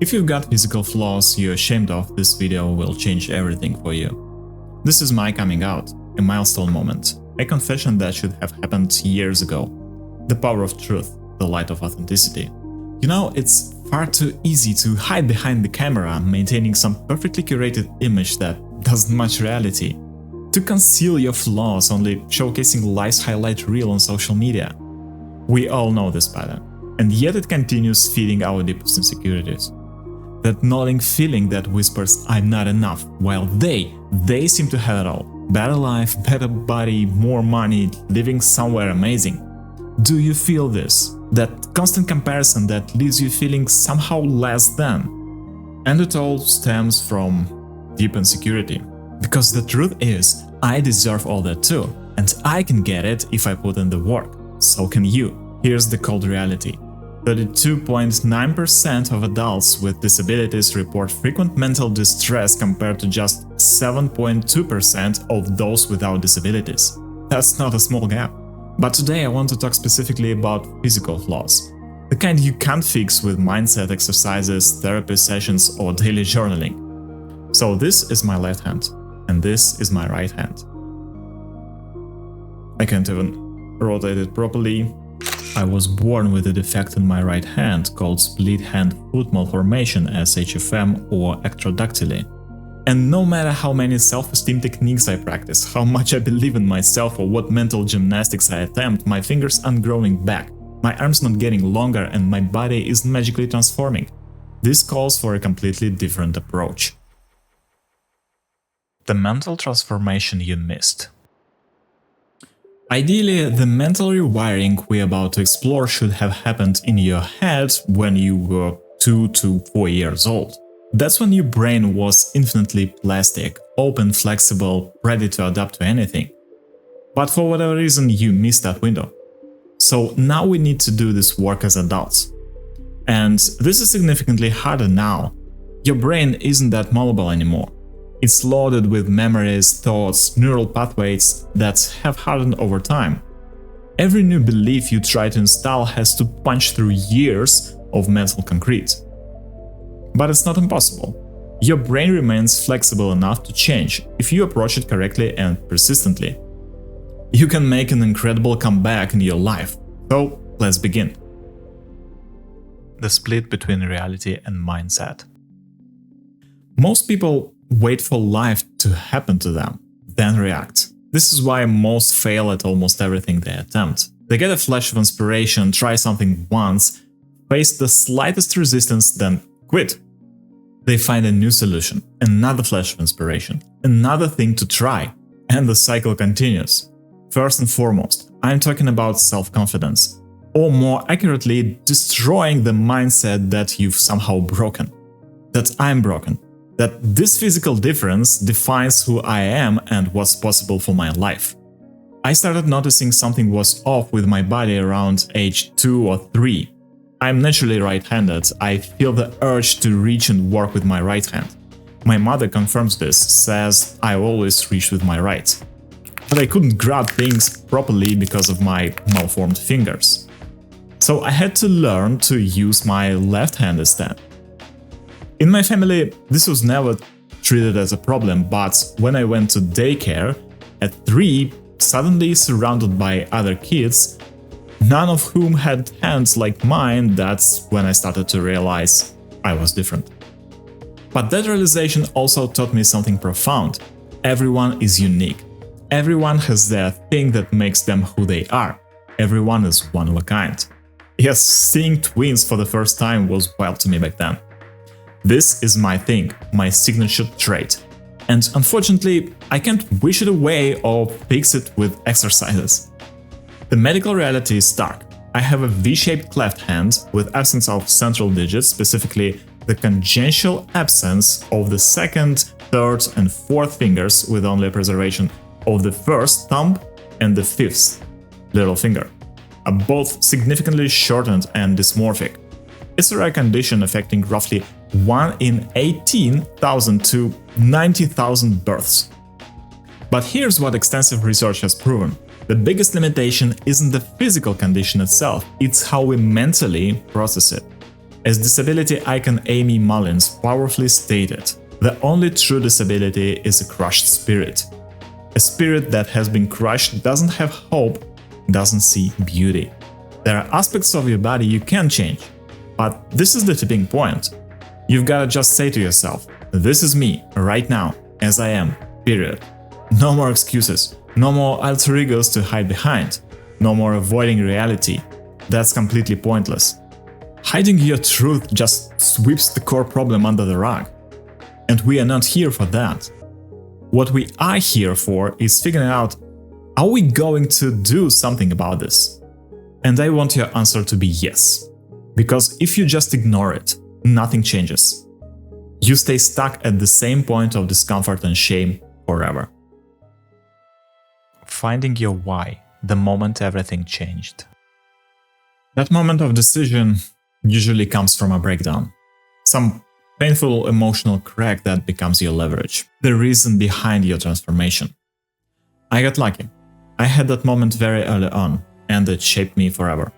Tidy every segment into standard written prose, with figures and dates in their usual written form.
If you've got physical flaws you're ashamed of, this video will change everything for you. This is my coming out, a milestone moment, a confession that should have happened years ago. The power of truth, the light of authenticity. You know, it's far too easy to hide behind the camera, maintaining some perfectly curated image that doesn't match reality. To conceal your flaws, only showcasing life's highlight reel on social media. We all know this pattern, and yet it continues feeding our deepest insecurities. That gnawing feeling that whispers, "I'm not enough," while they seem to have it all. Better life, better body, more money, living somewhere amazing. Do you feel this? That constant comparison that leaves you feeling somehow less than? And it all stems from deep insecurity. Because the truth is, I deserve all that too, and I can get it if I put in the work. So can you. Here's the cold reality. 32.9% of adults with disabilities report frequent mental distress compared to just 7.2% of those without disabilities. That's not a small gap. But today I want to talk specifically about physical flaws. The kind you can't fix with mindset exercises, therapy sessions, or daily journaling. So this is my left hand, and this is my right hand. I can't even rotate it properly. I was born with a defect in my right hand called split hand foot malformation, SHFM, or ectrodactyly. And no matter how many self-esteem techniques I practice, how much I believe in myself, or what mental gymnastics I attempt, my fingers aren't growing back, my arms not getting longer, and my body isn't magically transforming. This calls for a completely different approach. The mental transformation you missed. Ideally, the mental rewiring we're about to explore should have happened in your head when you were 2 to 4 years old. That's when your brain was infinitely plastic, open, flexible, ready to adapt to anything. But for whatever reason, you missed that window. So now we need to do this work as adults. And this is significantly harder now. Your brain isn't that malleable anymore. It's loaded with memories, thoughts, neural pathways that have hardened over time. Every new belief you try to install has to punch through years of mental concrete. But it's not impossible. Your brain remains flexible enough to change if you approach it correctly and persistently. You can make an incredible comeback in your life. So let's begin. The split between reality and mindset. Most people wait for life to happen to them, then react. This is why most fail at almost everything they attempt. They get a flash of inspiration, try something once, face the slightest resistance, then quit. They find a new solution, another flash of inspiration, another thing to try, and the cycle continues. First and foremost, I'm talking about self-confidence, or more accurately, destroying the mindset that you've somehow broken. That I'm broken. That this physical difference defines who I am and what's possible for my life. I started noticing something was off with my body around age 2 or 3. I'm naturally right-handed. I feel the urge to reach and work with my right hand. My mother confirms this, says I always reach with my right. But I couldn't grab things properly because of my malformed fingers. So I had to learn to use my left hand instead. In my family, this was never treated as a problem, but when I went to daycare, at 3, suddenly surrounded by other kids, none of whom had hands like mine, that's when I started to realize I was different. But that realization also taught me something profound. Everyone is unique. Everyone has their thing that makes them who they are. Everyone is one of a kind. Yes, seeing twins for the first time was wild to me back then. This is my thing, my signature trait. And unfortunately, I can't wish it away or fix it with exercises. The medical reality is stark. I have a V-shaped left hand with absence of central digits, specifically the congenital absence of the second, third and fourth fingers, with only a preservation of the first thumb and the fifth little finger, are both significantly shortened and dysmorphic. It's a rare condition affecting roughly 1 in 18,000 to 90,000 births. But here's what extensive research has proven. The biggest limitation isn't the physical condition itself, it's how we mentally process it. As disability icon Amy Mullins powerfully stated, the only true disability is a crushed spirit. A spirit that has been crushed doesn't have hope, doesn't see beauty. There are aspects of your body you can change, but this is the tipping point. You've gotta just say to yourself, this is me, right now, as I am, period. No more excuses, no more alter egos to hide behind, no more avoiding reality. That's completely pointless. Hiding your truth just sweeps the core problem under the rug. And we are not here for that. What we are here for is figuring out, are we going to do something about this? And I want your answer to be yes. Because if you just ignore it, nothing changes. You stay stuck at the same point of discomfort and shame forever. Finding your why, the moment everything changed. That moment of decision usually comes from a breakdown. Some painful emotional crack that becomes your leverage, the reason behind your transformation. I got lucky. I had that moment very early on, and it shaped me forever.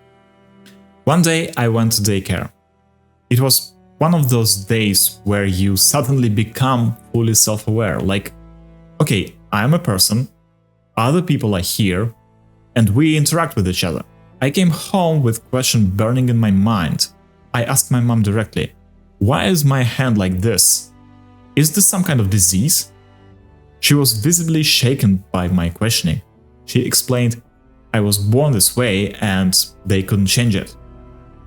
One day I went to daycare. It was one of those days where you suddenly become fully self-aware, like, okay, I'm a person, other people are here, and we interact with each other. I came home with a question burning in my mind. I asked my mom directly, why is my hand like this? Is this some kind of disease? She was visibly shaken by my questioning. She explained, I was born this way and they couldn't change it.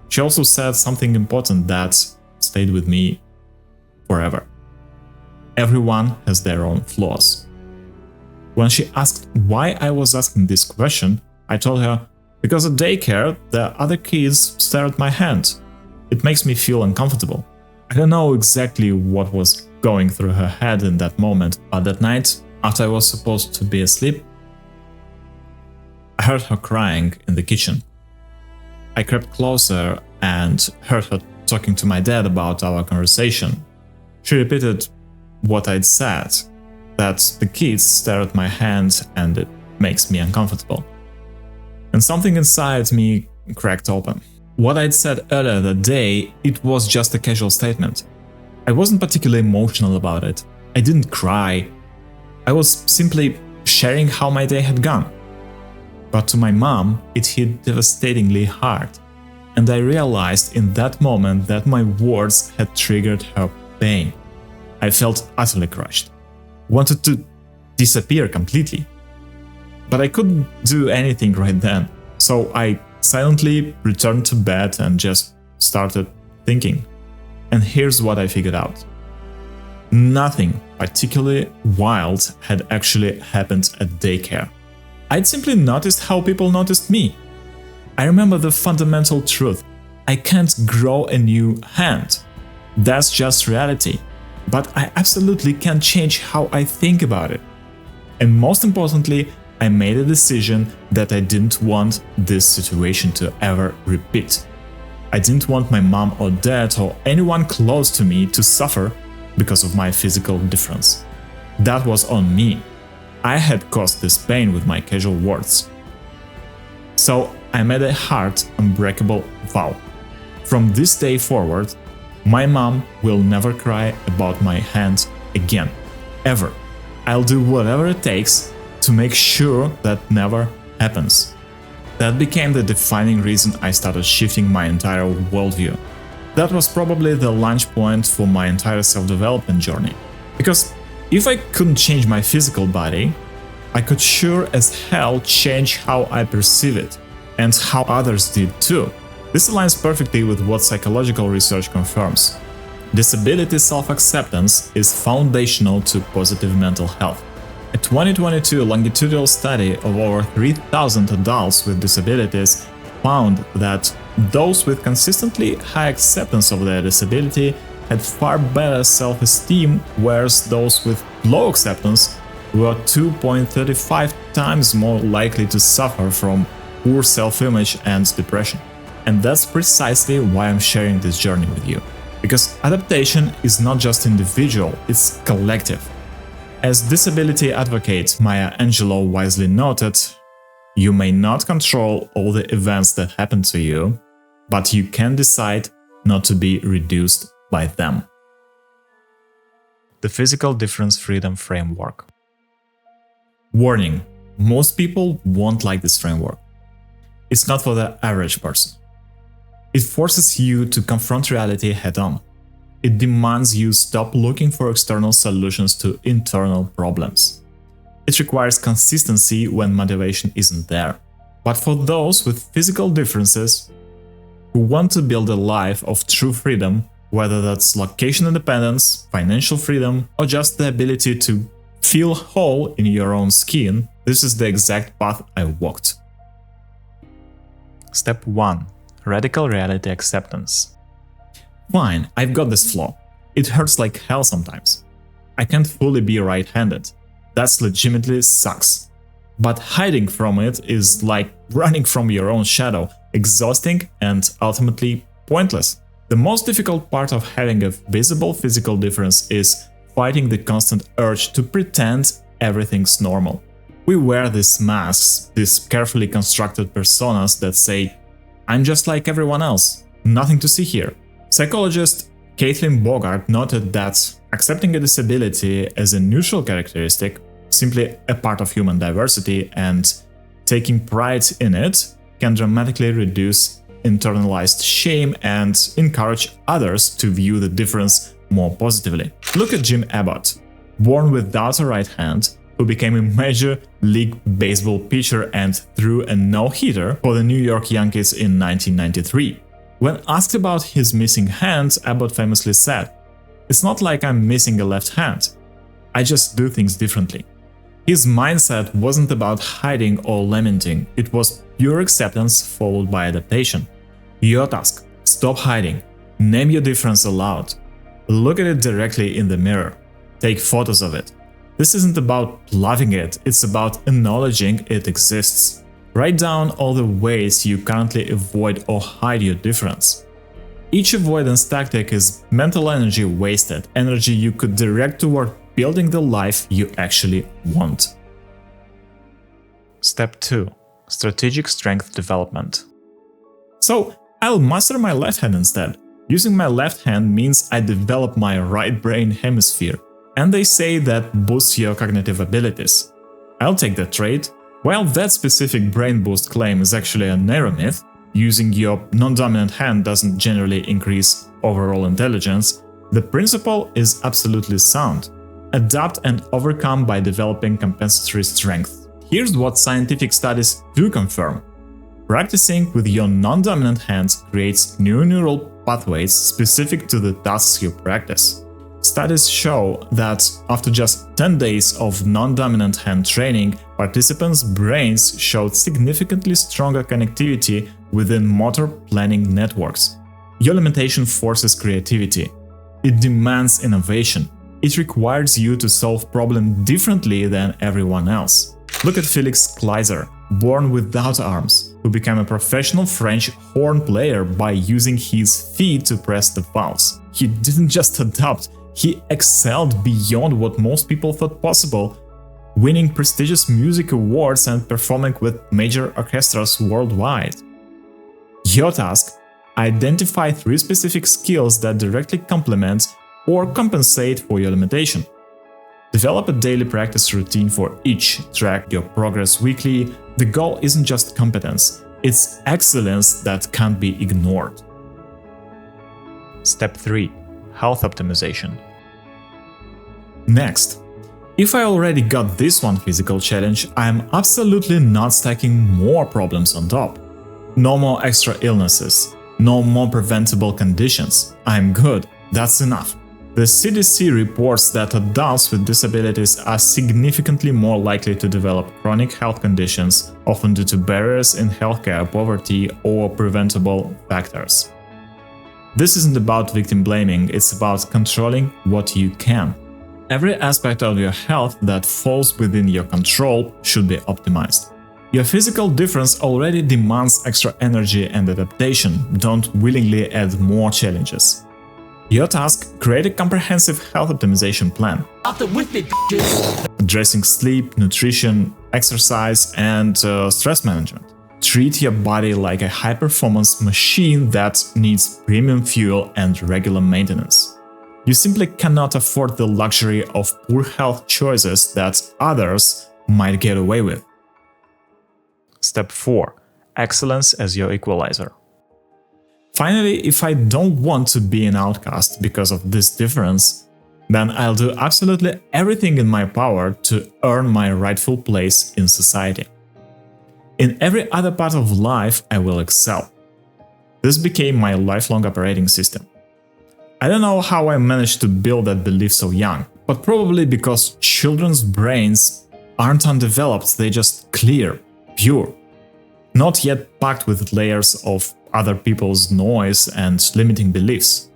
She also said something important that stayed with me forever. Everyone has their own flaws. When she asked why I was asking this question, I told her, because at daycare, the other kids stare at my hand. It makes me feel uncomfortable. I don't know exactly what was going through her head in that moment, but that night, after I was supposed to be asleep, I heard her crying in the kitchen. I crept closer and heard her talking to my dad about our conversation. She repeated what I'd said, that the kids stare at my hand and it makes me uncomfortable. And something inside me cracked open. What I'd said earlier that day, it was just a casual statement. I wasn't particularly emotional about it. I didn't cry. I was simply sharing how my day had gone. But to my mom, it hit devastatingly hard. And I realized in that moment that my words had triggered her pain. I felt utterly crushed. Wanted to disappear completely. But I couldn't do anything right then. So I silently returned to bed and just started thinking. And here's what I figured out. Nothing particularly wild had actually happened at daycare. I'd simply noticed how people noticed me. I remember the fundamental truth. I can't grow a new hand. That's just reality. But I absolutely can change how I think about it. And most importantly, I made a decision that I didn't want this situation to ever repeat. I didn't want my mom or dad or anyone close to me to suffer because of my physical difference. That was on me. I had caused this pain with my casual words. So I made a hard, unbreakable vow. From this day forward, my mom will never cry about my hand again. Ever. I'll do whatever it takes to make sure that never happens. That became the defining reason I started shifting my entire worldview. That was probably the launch point for my entire self-development journey. Because if I couldn't change my physical body, I could sure as hell change how I perceive it, and how others did too. This aligns perfectly with what psychological research confirms. Disability self-acceptance is foundational to positive mental health. A 2022 longitudinal study of over 3,000 adults with disabilities found that those with consistently high acceptance of their disability had far better self-esteem, whereas those with low acceptance were 2.35 times more likely to suffer from poor self-image and depression. And that's precisely why I'm sharing this journey with you. Because adaptation is not just individual, it's collective. As disability advocate Maya Angelou wisely noted, you may not control all the events that happen to you, but you can decide not to be reduced by them. The Physical Difference Freedom Framework. Warning: most people won't like this framework. It's not for the average person. It forces you to confront reality head-on. It demands you stop looking for external solutions to internal problems. It requires consistency when motivation isn't there. But for those with physical differences who want to build a life of true freedom, whether that's location independence, financial freedom, or just the ability to feel whole in your own skin, this is the exact path I walked. Step 1. Radical reality acceptance. Fine, I've got this flaw. It hurts like hell sometimes. I can't fully be right-handed. That's legitimately sucks. But hiding from it is like running from your own shadow, exhausting and ultimately pointless. The most difficult part of having a visible physical difference is fighting the constant urge to pretend everything's normal. We wear these masks, these carefully constructed personas that say, "I'm just like everyone else, nothing to see here." Psychologist Caitlin Bogart noted that accepting a disability as a neutral characteristic, simply a part of human diversity, and taking pride in it can dramatically reduce internalized shame and encourage others to view the difference more positively. Look at Jim Abbott, born without a right hand, who became a Major League Baseball pitcher and threw a no-hitter for the New York Yankees in 1993. When asked about his missing hand, Abbott famously said, "It's not like I'm missing a left hand. I just do things differently." His mindset wasn't about hiding or lamenting, it was pure acceptance followed by adaptation. Your task: stop hiding, name your difference aloud, look at it directly in the mirror, take photos of it. This isn't about loving it, it's about acknowledging it exists. Write down all the ways you currently avoid or hide your difference. Each avoidance tactic is mental energy wasted, energy you could direct toward building the life you actually want. Step 2. Strategic Strength Development. So, I'll master my left hand instead. Using my left hand means I develop my right brain hemisphere, and they say that boosts your cognitive abilities. I'll take that trait. While that specific brain boost claim is actually a narrow myth, using your non-dominant hand doesn't generally increase overall intelligence, the principle is absolutely sound. Adapt and overcome by developing compensatory strength. Here's what scientific studies do confirm. Practicing with your non-dominant hand creates new neural pathways specific to the tasks you practice. Studies show that after just 10 days of non-dominant hand training, participants' brains showed significantly stronger connectivity within motor planning networks. Your limitation forces creativity. It demands innovation. It requires you to solve problems differently than everyone else. Look at Felix Kleiser, born without arms, who became a professional French horn player by using his feet to press the valves. He didn't just adapt, he excelled beyond what most people thought possible, winning prestigious music awards and performing with major orchestras worldwide. Your task: identify 3 specific skills that directly complement or compensate for your limitation. Develop a daily practice routine for each, track your progress weekly. The goal isn't just competence, it's excellence that can't be ignored. Step 3. Health optimization. Next, if I already got this one physical challenge, I'm absolutely not stacking more problems on top. No more extra illnesses, no more preventable conditions. I'm good, that's enough. The CDC reports that adults with disabilities are significantly more likely to develop chronic health conditions, often due to barriers in healthcare, poverty, or preventable factors. This isn't about victim blaming, it's about controlling what you can. Every aspect of your health that falls within your control should be optimized. Your physical difference already demands extra energy and adaptation. Don't willingly add more challenges. Your task: create a comprehensive health optimization plan, addressing sleep, nutrition, exercise, and stress management. Treat your body like a high-performance machine that needs premium fuel and regular maintenance. You simply cannot afford the luxury of poor health choices that others might get away with. Step 4. Excellence as your equalizer. Finally, if I don't want to be an outcast because of this difference, then I'll do absolutely everything in my power to earn my rightful place in society. In every other part of life, I will excel. This became my lifelong operating system. I don't know how I managed to build that belief so young, but probably because children's brains aren't undeveloped, they're just clear, pure, not yet packed with layers of other people's noise and limiting beliefs.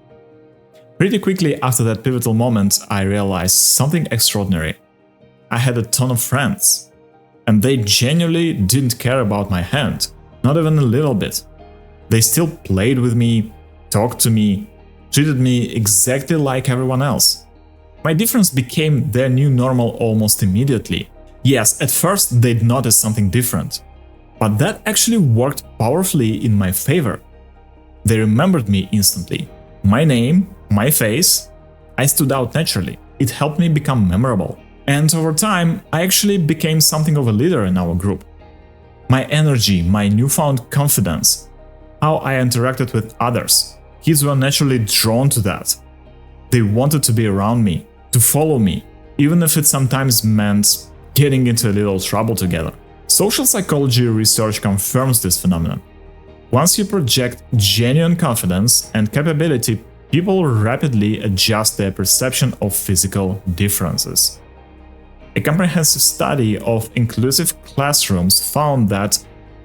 Pretty quickly after that pivotal moment, I realized something extraordinary. I had a ton of friends, and they genuinely didn't care about my hand, not even a little bit. They still played with me, talked to me, treated me exactly like everyone else. My difference became their new normal almost immediately. Yes, at first they'd notice something different, but that actually worked powerfully in my favor. They remembered me instantly. My name, my face. I stood out naturally. It helped me become memorable. And over time, I actually became something of a leader in our group. My energy, my newfound confidence, how I interacted with others. Kids were naturally drawn to that. They wanted to be around me, to follow me, even if it sometimes meant getting into a little trouble together. Social psychology research confirms this phenomenon. Once you project genuine confidence and capability, people rapidly adjust their perception of physical differences. A comprehensive study of inclusive classrooms found that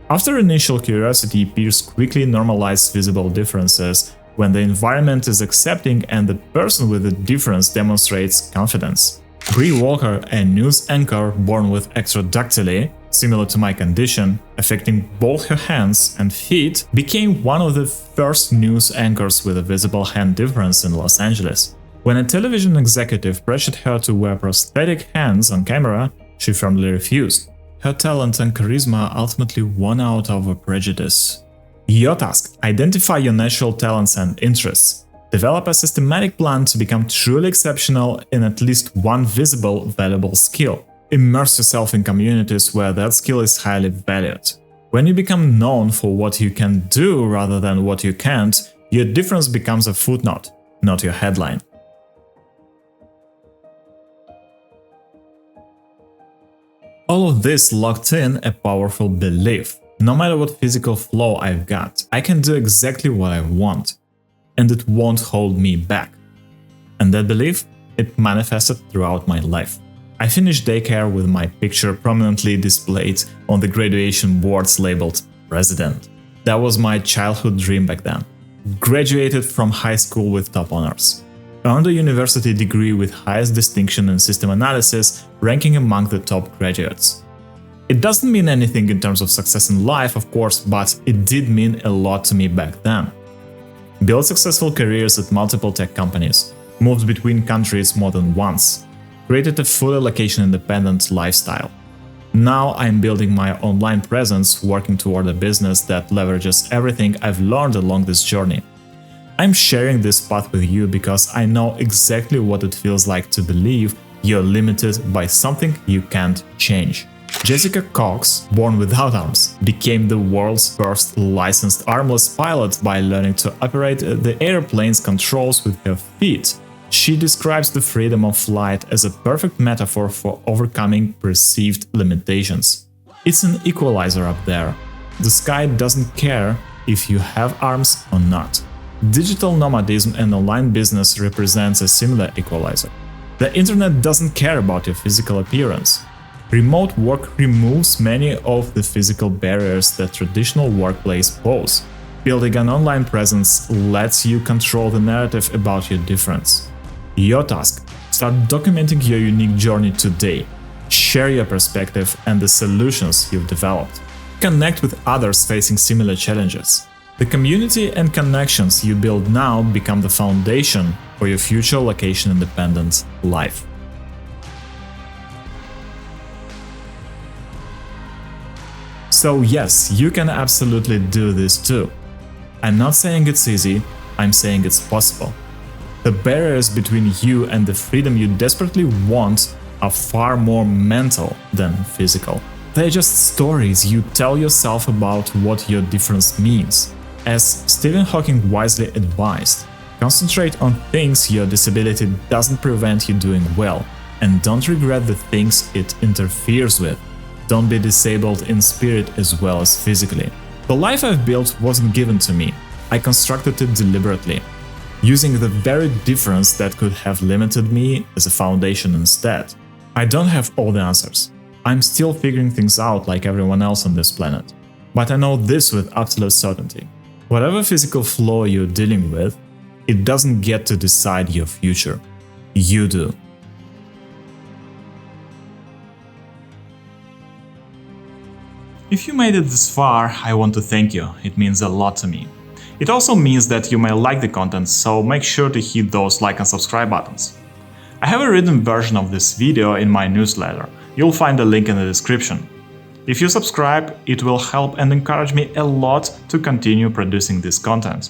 after initial curiosity, peers quickly normalize visible differences when the environment is accepting and the person with the difference demonstrates confidence. Bree Walker, a news anchor born with ectrodactyly, similar to my condition, affecting both her hands and feet, became one of the first news anchors with a visible hand difference in Los Angeles. When a television executive pressured her to wear prosthetic hands on camera, she firmly refused. Her talent and charisma ultimately won out over prejudice. Your task: identify your natural talents and interests. Develop a systematic plan to become truly exceptional in at least one visible, valuable skill. Immerse yourself in communities where that skill is highly valued. When you become known for what you can do rather than what you can't, your difference becomes a footnote, not your headline. All of this locked in a powerful belief. No matter what physical flaw I've got, I can do exactly what I want, and it won't hold me back. And that belief, it manifested throughout my life. I finished Daycare with my picture prominently displayed on the graduation boards labeled President. That was my childhood dream back then. Graduated from high school with top honors. Earned a university degree with highest distinction in system analysis, ranking among the top graduates. It doesn't mean anything in terms of success in life, of course, but it did mean a lot to me back then. Built successful careers at multiple tech companies, moved between countries more than once, created a fully location-independent lifestyle. Now I'm building my online presence, working toward a business that leverages everything I've learned along this journey. I'm sharing this path with you because I know exactly what it feels like to believe you're limited by something you can't change. Jessica Cox, born without arms, became the world's first licensed armless pilot by learning to operate the airplane's controls with her feet. She describes the freedom of flight as a perfect metaphor for overcoming perceived limitations. It's an equalizer up there. The sky doesn't care if you have arms or not. Digital nomadism and online business represents a similar equalizer. The internet doesn't care about your physical appearance. Remote work removes many of the physical barriers that traditional workplace pose. Building an online presence lets you control the narrative about your difference. Your task: start documenting your unique journey today. Share your perspective and the solutions you've developed. Connect with others facing similar challenges. The community and connections you build now become the foundation for your future location-independent life. So yes, you can absolutely do this too. I'm not saying it's easy, I'm saying it's possible. The barriers between you and the freedom you desperately want are far more mental than physical. They're just stories you tell yourself about what your difference means. As Stephen Hawking wisely advised, concentrate on things your disability doesn't prevent you doing well, and don't regret the things it interferes with. Don't be disabled in spirit as well as physically. The life I've built wasn't given to me. I constructed it deliberately, using the very difference that could have limited me as a foundation instead. I don't have all the answers. I'm still figuring things out like everyone else on this planet. But I know this with absolute certainty. Whatever physical flaw you're dealing with, it doesn't get to decide your future. You do. If you made it this far, I want to thank you. It means a lot to me. It also means that you may like the content, so make sure to hit those like and subscribe buttons. I have a written version of this video in my newsletter. You'll find the link in the description. If you subscribe, it will help and encourage me a lot to continue producing this content.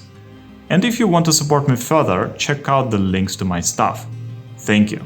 And if you want to support me further, check out the links to my stuff. Thank you.